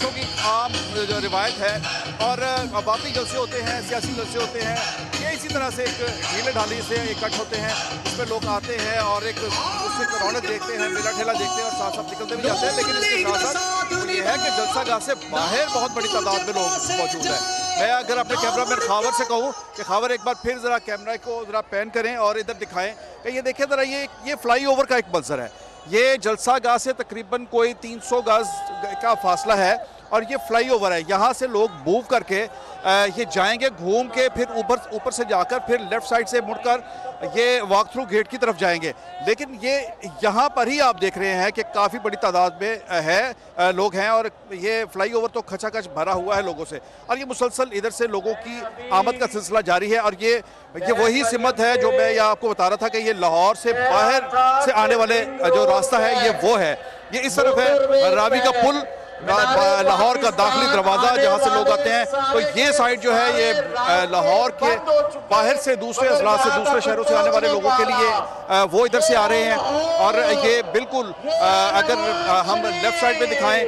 जलसों की आम जो रिवायत है, और बाकी जलसे होते हैं, सियासी जलसे होते हैं, ये इसी तरह से एक ढीले ढाली से इकट्ठ होते हैं। इसमें लोग आते हैं और एक उससे रौनक देखते हैं, मेला ठेला देखते हैं और साथ साथ निकलते भी जाते हैं। लेकिन इसके साथ साथ ये है कि जलसागाह से बाहर बहुत बड़ी तादाद में लोग मौजूद हैं। मैं अगर अपने कैमरामैन खावर से कहूँ कि खावर एक बार फिर ज़रा कैमरा को ज़रा पैन करें और इधर दिखाएं कि ये देखें ज़रा, ये फ्लाईओवर का एक मंजर है। ये जलसागाह से तकरीबन कोई 300 गज का फासला है और ये फ्लाईओवर है। यहाँ से लोग मूव करके ये जाएंगे, घूम के फिर ऊपर से जाकर फिर लेफ्ट साइड से मुड़कर ये वॉक थ्रू गेट की तरफ जाएंगे। लेकिन ये यहाँ पर ही आप देख रहे हैं कि काफ़ी बड़ी तादाद में है लोग हैं और ये फ्लाईओवर तो खचाखच भरा हुआ है लोगों से, और ये मुसलसल इधर से लोगों की आमद का सिलसिला जारी है। और ये वही सिमत है जो मैं यहाँ आपको बता रहा था कि ये लाहौर से बाहर से आने वाले जो रास्ता है ये वो है। ये इस तरफ है रावी का पुल, लाहौर का दाखिली दरवाज़ा जहाँ से लोग आते हैं। तो ये साइड जो है ये लाहौर के बाहर से दूसरे अजला से दूसरे शहरों से आने वाले लोगों के लिए वो इधर से आ रहे हैं। और ये बिल्कुल अगर हम लेफ्ट साइड पे दिखाएं,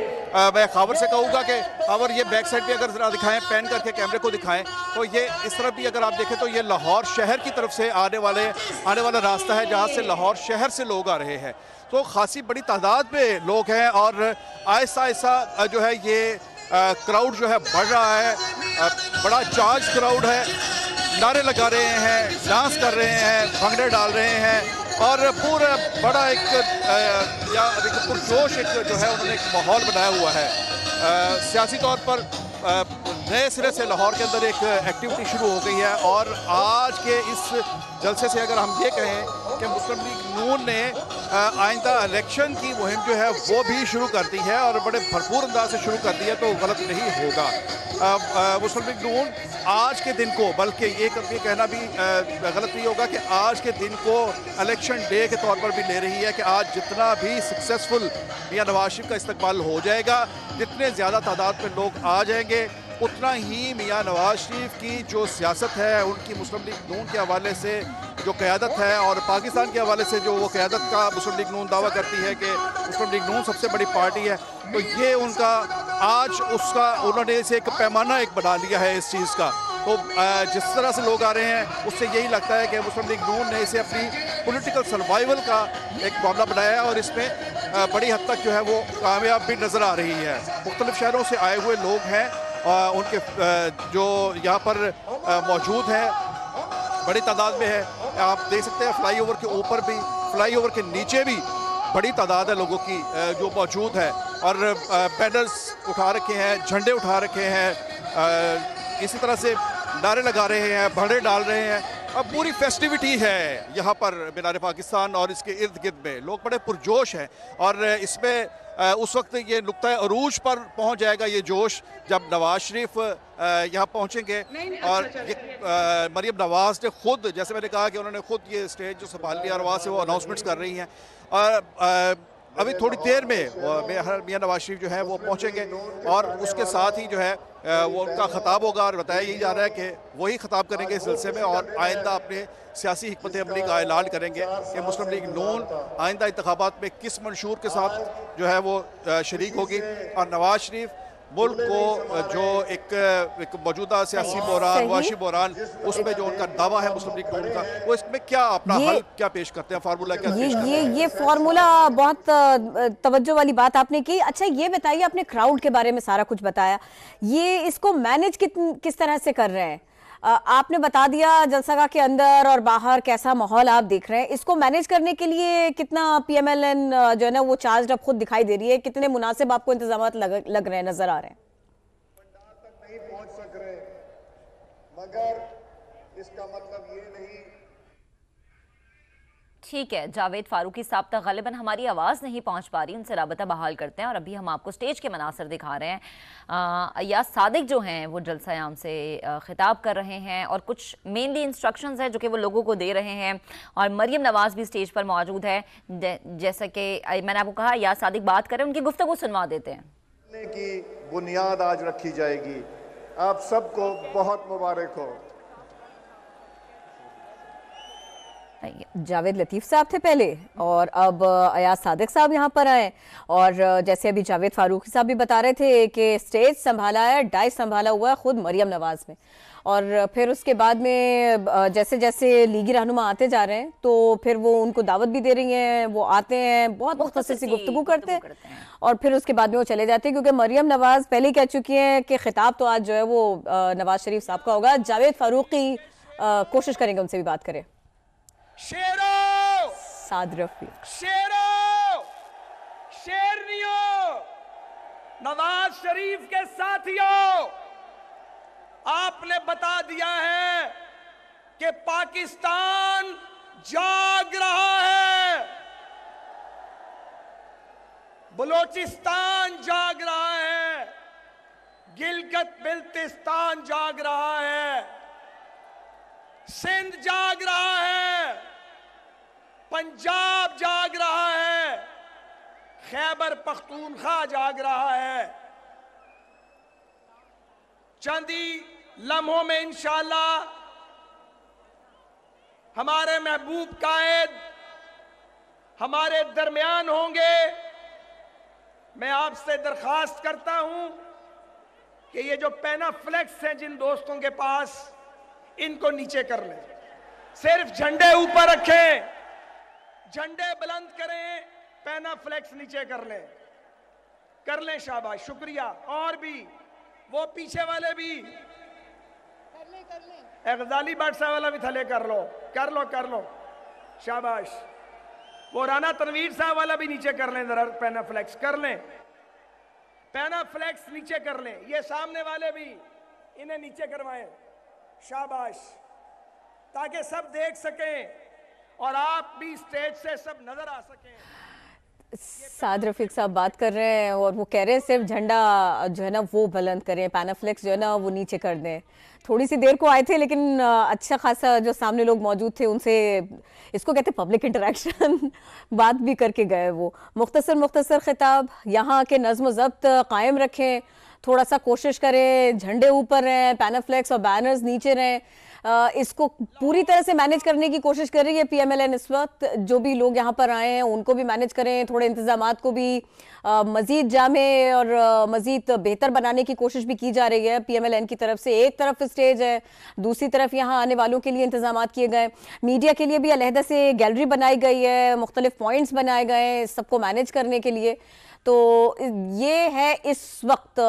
मैं खावर से कहूँगा कि खावर ये बैक साइड पे अगर ज़रा दिखाएं, पैन करके कैमरे को दिखाएं, तो ये इस तरफ भी अगर आप देखें तो ये लाहौर शहर की तरफ से आने वाला रास्ता है जहाँ से लाहौर शहर से लोग आ रहे हैं। तो खासी बड़ी तादाद में लोग हैं और आहिस्ता आहिस्ता जो है ये क्राउड जो है बढ़ रहा है। बड़ा चार्ज क्राउड है, नारे लगा रहे हैं, डांस कर रहे हैं, भंगड़े डाल रहे हैं और पूरा बड़ा एक पुरजोश एक जो है उन्होंने एक माहौल बनाया हुआ है। सियासी तौर पर नए सिरे से लाहौर के अंदर एक एक्टिविटी शुरू हो गई है और आज के इस जलसे से अगर हम ये कहें कि मुस्लिम लीग नून ने आइंदा इलेक्शन की मुहिम जो है वो भी शुरू कर दी है और बड़े भरपूर अंदाज से शुरू कर दी है, तो गलत नहीं होगा। मुस्लिम लीग नून आज के दिन को, बल्कि ये कहना भी गलत नहीं होगा कि आज के दिन को इलेक्शन डे के तौर पर भी ले रही है कि आज जितना भी सक्सेसफुल मियां नवाज शरीफ का इस्तकबाल हो जाएगा, जितने ज़्यादा तादाद में लोग आ जाएंगे, उतना ही मियां नवाज शरीफ की जो सियासत है, उनकी मुस्लिम लीग नून के हवाले से जो क़यादत है और पाकिस्तान के हवाले से जो वो क़यादत का मुस्लिम लीग नून दावा करती है कि मुस्लिम लीग नून सबसे बड़ी पार्टी है, तो ये उनका आज उसका उन्होंने इसे एक पैमाना एक बना लिया है इस चीज़ का। तो जिस तरह से लोग आ रहे हैं उससे यही लगता है कि मुस्लिम लीग नून ने इसे अपनी पॉलिटिकल सर्वाइवल का एक मामला बनाया है और इसमें बड़ी हद तक जो है वो कामयाब भी नज़र आ रही है। मुख्तलिफ शहरों से आए हुए लोग हैं, उनके जो यहाँ पर मौजूद हैं बड़ी तादाद में है। आप देख सकते हैं फ्लाईओवर के ऊपर भी, फ्लाईओवर के नीचे भी बड़ी तादाद है लोगों की जो मौजूद है और बैनर्स उठा रखे हैं, झंडे उठा रखे हैं, इसी तरह से नारे लगा रहे हैं, भंगड़े डाल रहे हैं। अब पूरी फेस्टिविटी है यहाँ पर मीनार पाकिस्तान और इसके इर्द गिर्द में, लोग बड़े पुरजोश हैं और इसमें उस वक्त ये नुक्ता अरूज पर पहुँच जाएगा ये जोश जब नवाज शरीफ यहाँ पहुँचेंगे। और ये मरीम नवाज ने खुद, जैसे मैंने कहा कि उन्होंने खुद ये स्टेज जो संभाल लिया और वहाँ से वो अनाउंसमेंट्स कर रही हैं और अभी थोड़ी देर में मियां नवाज शरीफ जो है वो पहुँचेंगे और उसके साथ ही जो है वो उनका खिताब होगा और बताया यही जा रहा है कि वही खिताब करेंगे इस सिलसिले में और आइंदा अपने सियासी हिकमत अमली का ऐलान करेंगे कि मुस्लिम लीग नून आइंदा इंतखाबात में किस मंशूर के साथ जो है वो शरीक होगी। और नवाज शरीफ मुल्क को जो एक मौजूदा सियासी बहरान, वाशी बहरान, उसमें जो उनका दावा है मुस्लिम लीग नून का, वो इसमें क्या अपना हल क्या पेश करते हैं, फार्मूला क्या पेश करते हैं? ये फार्मूला बहुत तवज्जो वाली बात आपने की। अच्छा ये बताइए, आपने क्राउड के बारे में सारा कुछ बताया, ये इसको मैनेज किस तरह से कर रहे हैं? आपने बता दिया जलसागाह के अंदर और बाहर कैसा माहौल आप देख रहे हैं, इसको मैनेज करने के लिए कितना पीएमएलएन जो है ना वो चार्ज अब खुद दिखाई दे रही है, कितने मुनासिब आपको इंतजामात लग रहे हैं, नजर आ रहे हैं? तक नहीं पहुंच सक रहे, मगर इसका मतलब ये नहीं। ठीक है, जावेद फारूकी साहब तक गलिबन हमारी आवाज़ नहीं पहुंच पा रही, उनसे राबता बहाल करते हैं और अभी हम आपको स्टेज के मनासर दिखा रहे हैं। या सादिक जो हैं वो जलसा-ए-आम से खिताब कर रहे हैं और कुछ मेनली इंस्ट्रक्शंस हैं जो कि वो लोगों को दे रहे हैं और मरियम नवाज भी स्टेज पर मौजूद है। जैसा कि मैंने आपको कहा, या सादिक बात करें, उनकी गुफ्तगू सुनवा देते हैं। की बुनियाद आज रखी जाएगी, आप सबको बहुत मुबारक हो। जावेद लतीफ़ साहब थे पहले और अब अयाज सादिक साहब यहाँ पर आए। और जैसे अभी जावेद फारूकी साहब भी बता रहे थे कि स्टेज संभाला है, डाइस संभाला हुआ है खुद मरियम नवाज में। और फिर उसके बाद में जैसे जैसे लीगी रहनुमा आते जा रहे हैं तो फिर वो उनको दावत भी दे रही हैं, वो आते हैं, बहुत मुख्तसर सी गुफ्तगू करते हैं और फिर उसके बाद में वो चले जाते हैं, क्योंकि मरियम नवाज पहले कह चुकी हैं कि खिताब तो आज जो है वो नवाज शरीफ साहब का होगा। जावेद फारूकी कोशिश करेंगे उनसे भी बात करें। शेरो, साद रफीक, शेरो, शेरनियों, नवाज शरीफ के साथियों, आपने बता दिया है कि पाकिस्तान जाग रहा है, बलोचिस्तान जाग रहा है, गिलगित बिल्तिस्तान जाग रहा है, सिंध जाग रहा है, पंजाब जाग रहा है, खैबर पख्तूनख्वा जाग रहा है। चंद ही लम्हों में इंशाअल्लाह हमारे महबूब कायद हमारे दरमियान होंगे। मैं आपसे दरखास्त करता हूं कि ये जो पैनाफ्लेक्स हैं जिन दोस्तों के पास, इनको नीचे कर लें, सिर्फ झंडे ऊपर रखें, झंडे बुलंद करें, पैनाफ्लेक्स नीचे कर लें, शाबाश, शुक्रिया। और भी वो पीछे वाले भी गजाली बादशाह वाला भी थले कर लो, शाबाश। वो राना तनवीर साहब वाला भी नीचे कर लें, जरा पैनाफ्लेक्स कर लें, पैनाफ्लेक्स नीचे कर लें। ये सामने वाले भी इन्हें नीचे करवाएं, शाबाश, ताकि सब देख सकें और आप भी स्टेज से सब नजर आ सकें। साद रफीक साहब बात कर रहे हैं और वो कह रहे हैं सिर्फ झंडा जो है ना वो बुलंद करें, पैनाफ्लेक्स जो है ना वो नीचे कर दें। थोड़ी सी देर को आए थे लेकिन अच्छा खासा जो सामने लोग मौजूद थे उनसे, इसको कहते हैं पब्लिक इंटरेक्शन, बात भी करके गए। वो मुख्तसर खिताब, यहाँ के नज़्म ज़ब्त कायम रखें, थोड़ा सा कोशिश करें, झंडे ऊपर रहें, पैनाफ्लेक्स और बैनर्स नीचे रहें। इसको पूरी तरह से मैनेज करने की कोशिश कर रही है पीएमएलएन इस वक्त। जो भी लोग यहाँ पर आए हैं उनको भी मैनेज करें, थोड़े इंतजामात को भी मजीद जामे और मजीद बेहतर बनाने की कोशिश भी की जा रही है पीएमएलएन की तरफ से। एक तरफ स्टेज है, दूसरी तरफ यहाँ आने वालों के लिए इंतजामात किए गए, मीडिया के लिए भी अलहदा से गैलरी बनाई गई है, मुख्तलिफ पॉइंट्स बनाए गए सबको मैनेज करने के लिए। तो ये है इस वक्त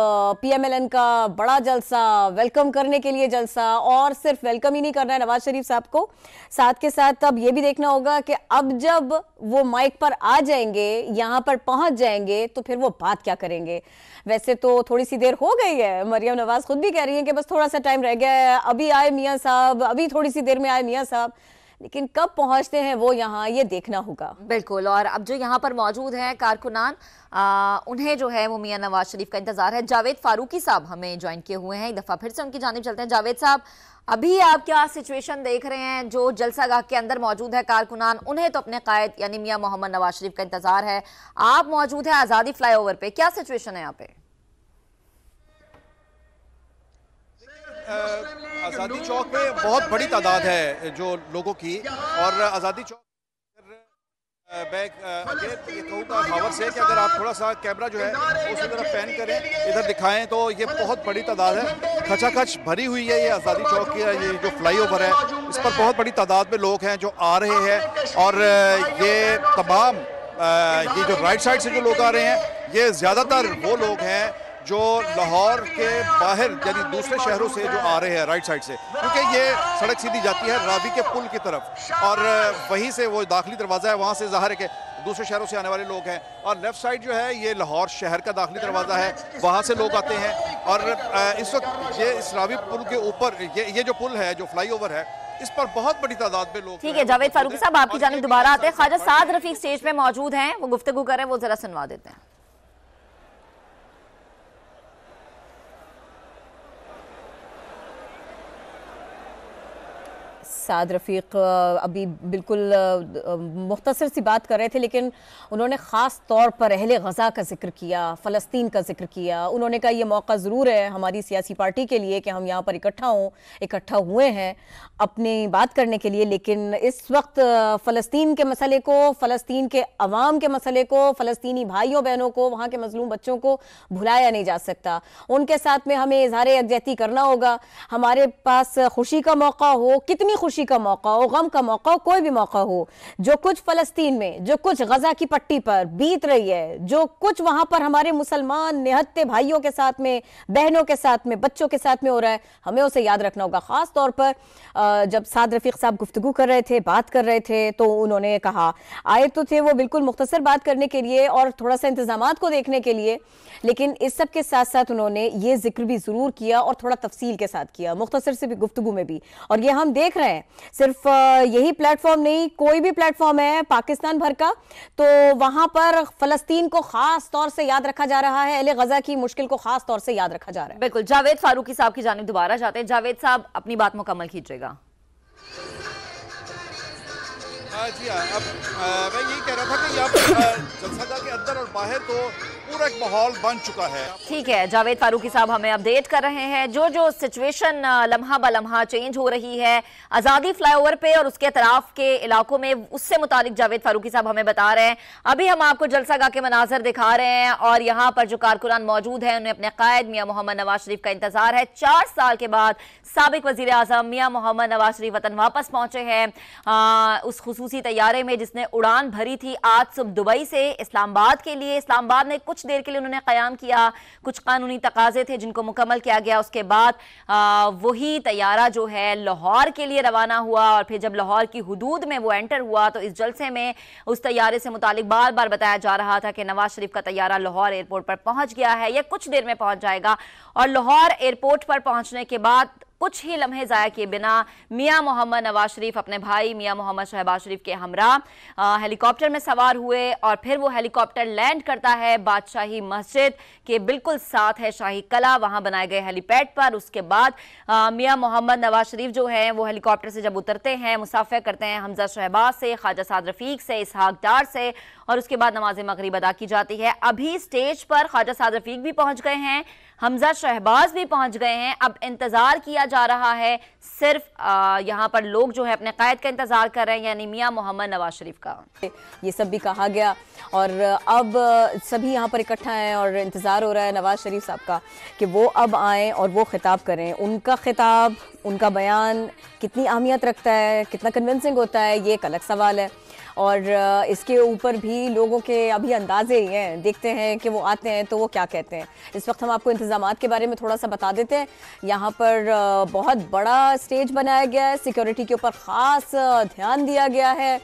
पीएमएलएन का बड़ा जलसा, वेलकम करने के लिए जलसा। और सिर्फ वेलकम ही नहीं करना है नवाज शरीफ साहब को, साथ के साथ अब ये भी देखना होगा कि अब जब वो माइक पर आ जाएंगे, यहाँ पर पहुंच जाएंगे, तो फिर वो बात क्या करेंगे। वैसे तो थोड़ी सी देर हो गई है, मरियम नवाज खुद भी कह रही है कि बस थोड़ा सा टाइम रह गया है, अभी आए मियाँ साहब, अभी थोड़ी सी देर में आए मियाँ साहब, लेकिन कब पहुंचते हैं वो यहाँ, ये देखना होगा। बिल्कुल। और अब जो यहाँ पर मौजूद हैं कारकुनान, उन्हें जो है वो मियां नवाज शरीफ का इंतजार है। जावेद फारूकी साहब हमें ज्वाइन किए हुए हैं, एक दफ़ा फिर से उनकी जानिब चलते हैं। जावेद साहब, अभी आप क्या सिचुएशन देख रहे हैं? जो जलसागाह के अंदर मौजूद है कारकुनान, उन्हें तो अपने कायद यानी मियां मोहम्मद नवाज शरीफ का इंतजार है, आप मौजूद है आज़ादी फ्लाईओवर पे, क्या सिचुएशन है यहाँ पे? आज़ादी चौक पे बहुत बड़ी तादाद है जो लोगों की, और आज़ादी चौक मैं ये कहूँगा हावर से कि अगर आप थोड़ा सा कैमरा जो है उसी तरफ पैन करें, इधर दिखाएं, तो ये बहुत बड़ी तादाद है, खचाखच भरी हुई है ये आज़ादी चौक की। ये जो फ्लाईओवर है इस पर बहुत बड़ी तादाद में लोग हैं जो आ रहे हैं, और ये तमाम ये जो राइट साइड से जो लोग आ रहे हैं, ये ज़्यादातर वो लोग हैं जो लाहौर के बाहर यानी दूसरे शहरों से जो आ रहे हैं राइट साइड से, क्योंकि ये सड़क सीधी जाती है रावी के पुल की तरफ, और वहीं से वो दाखिली दरवाज़ा है, वहाँ से ज़ाहिर है कि दूसरे शहरों से आने वाले लोग हैं। और लेफ्ट साइड जो है ये लाहौर शहर का दाखिली दरवाज़ा है, वहाँ से लोग आते हैं। और इस वक्त ये इस रावी पुल के ऊपर ये जो पुल है, जो फ्लाईओवर है, इस पर बहुत बड़ी तादाद में लोग। ठीक है जावेद फारूकी साहब, आपकी जानिब दोबारा आते हैं। ख्वाजा साद रफीक स्टेज पे मौजूद हैं, वो गुफ्तगू कर रहे हैं, वो जरा सुनवा देते हैं। साद रफ़ीक अभी बिल्कुल मुख्तसर सी बात कर रहे थे, लेकिन उन्होंने ख़ास तौर पर अहले गज़ा का जिक्र किया, फ़लस्तीन का जिक्र किया। उन्होंने कहा ये मौका ज़रूर है हमारी सियासी पार्टी के लिए कि हम यहाँ पर इकट्ठा हुए हैं अपनी बात करने के लिए, लेकिन इस वक्त फ़लस्तीन के मसले को, फ़लस्तीन के अवाम के मसले को, फ़लस्तीनी भाइयों बहनों को, वहाँ के मज़लूम बच्चों को भुलाया नहीं जा सकता। उनके साथ में हमें इज़हार यकजहती करना होगा। हमारे पास खुशी का मौका हो, कितनी खुशी का मौका हो, गम का मौका हो, कोई भी मौका हो, जो कुछ फ़लस्तीन में, जो कुछ गज़ा की पट्टी पर बीत रही है, जो कुछ वहाँ पर हमारे मुसलमान निहत्ते भाइयों के साथ में, बहनों के साथ में, बच्चों के साथ में हो रहा है, हमें उसे याद रखना होगा। ख़ास तौर पर जब साद रफ़ीक साहब गुफ्तगू कर रहे थे, बात कर रहे थे, तो उन्होंने कहा, आए तो थे वो बिल्कुल मुख्तसर बात करने के लिए और थोड़ा सा इंतज़ामात को देखने के लिए, लेकिन इस सब के साथ साथ उन्होंने ये जिक्र भी ज़रूर किया और थोड़ा तफसील के साथ किया, मुख्तसर से भी गुफ्तगू में भी। और ये हम देख रहे हैं, सिर्फ यही प्लेटफॉर्म नहीं, कोई भी प्लेटफॉर्म है पाकिस्तान भर का, तो वहाँ पर फ़लस्तीन को ख़ास तौर से याद रखा जा रहा है, अहले गज़ा की मुश्किल को ख़ास तौर से याद रखा जा रहा है। बिल्कुल, जावेद फारूकी साहब की जानिब दोबारा जाते हैं। जावेद साहब, अपनी बात मुकम्मल कीजिएगा। जी हाँ, अब मैं यही कह रहा था कि यहाँ जलसागाह के अंदर और बाहर तो पूरा एक माहौल बन चुका है। ठीक है, जावेद फारूकी साहब हमें अपडेट कर रहे हैं जो सिचुएशन लम्हा ब लम्हा चेंज हो रही है आज़ादी फ्लाईओवर पे और उसके अतराफ के इलाकों में, उससे मुतालिक जावेद फारूकी साहब हमें बता रहे हैं। अभी हम आपको जलसागाह के मनाजर दिखा रहे हैं और यहाँ पर जो कारकुनान मौजूद हैं उन्हें अपने कायद मियाँ मोहम्मद नवाज शरीफ का इंतजार है। 4 साल के बाद साबिक वजीर आज़म मियाँ मोहम्मद नवाज शरीफ वतन वापस पहुंचे हैं उस खुसूसी तैयारे में जिसने उड़ान भरी थी आज सुबह दुबई से इस्लामाबाद के लिए। इस्लामाबाद में कुछ देर के लिए उन्होंने क़याम किया, कुछ कानूनी तकाजे थे जिनको मुकम्मल किया गया। उसके बाद वही तैयारा जो है लाहौर के लिए रवाना हुआ और फिर जब लाहौर की हुदूद में वो एंटर हुआ तो इस जलसे में उस तैयारे से मुतालिक बार बार बताया जा रहा था कि नवाज शरीफ का तैयारा लाहौर एयरपोर्ट पर पहुंच गया है या कुछ देर में पहुंच जाएगा। और लाहौर एयरपोर्ट पर पहुंचने के बाद कुछ ही लम्हे ज़ाया किए बिना मियाँ मोहम्मद नवाज शरीफ अपने भाई मियाँ मोहम्मद शहबाज शरीफ के हमरा हेलीकॉप्टर में सवार हुए और फिर वो हेलीकॉप्टर लैंड करता है बादशाही मस्जिद के बिल्कुल साथ है शाही कला, वहाँ बनाए गए हेलीपैड पर। उसके बाद मियाँ मोहम्मद नवाज शरीफ जो है वो हेलीकॉप्टर से जब उतरते हैं, मुसाफिर करते हैं हमजा शहबाज से, ख्वाजा साद रफ़ीक से, इसहाक डार से, और उसके बाद नमाज मगरिब अदा की जाती है। अभी स्टेज पर ख्वाजा साद रफ़ीक भी पहुँच गए हैं, हमजा शहबाज भी पहुंच गए हैं। अब इंतजार किया जा रहा है, सिर्फ यहाँ पर लोग जो है अपने कायद का इंतजार कर रहे हैं, यानी मियाँ मोहम्मद नवाज शरीफ का। ये सब भी कहा गया और अब सभी यहाँ पर इकट्ठा हैं और इंतजार हो रहा है नवाज शरीफ साहब का कि वो अब आएँ और वो खिताब करें। उनका खिताब, उनका बयान कितनी अहमियत रखता है, कितना कन्विंसिंग होता है, ये एक अलग सवाल है। और इसके ऊपर भी लोगों के अभी अंदाजे ही हैं, देखते हैं कि वो आते हैं तो वो क्या कहते हैं। इस वक्त हम आपको इंतज़ामात के बारे में थोड़ा सा बता देते हैं। यहाँ पर बहुत बड़ा स्टेज बनाया गया है, सिक्योरिटी के ऊपर ख़ास ध्यान दिया गया है।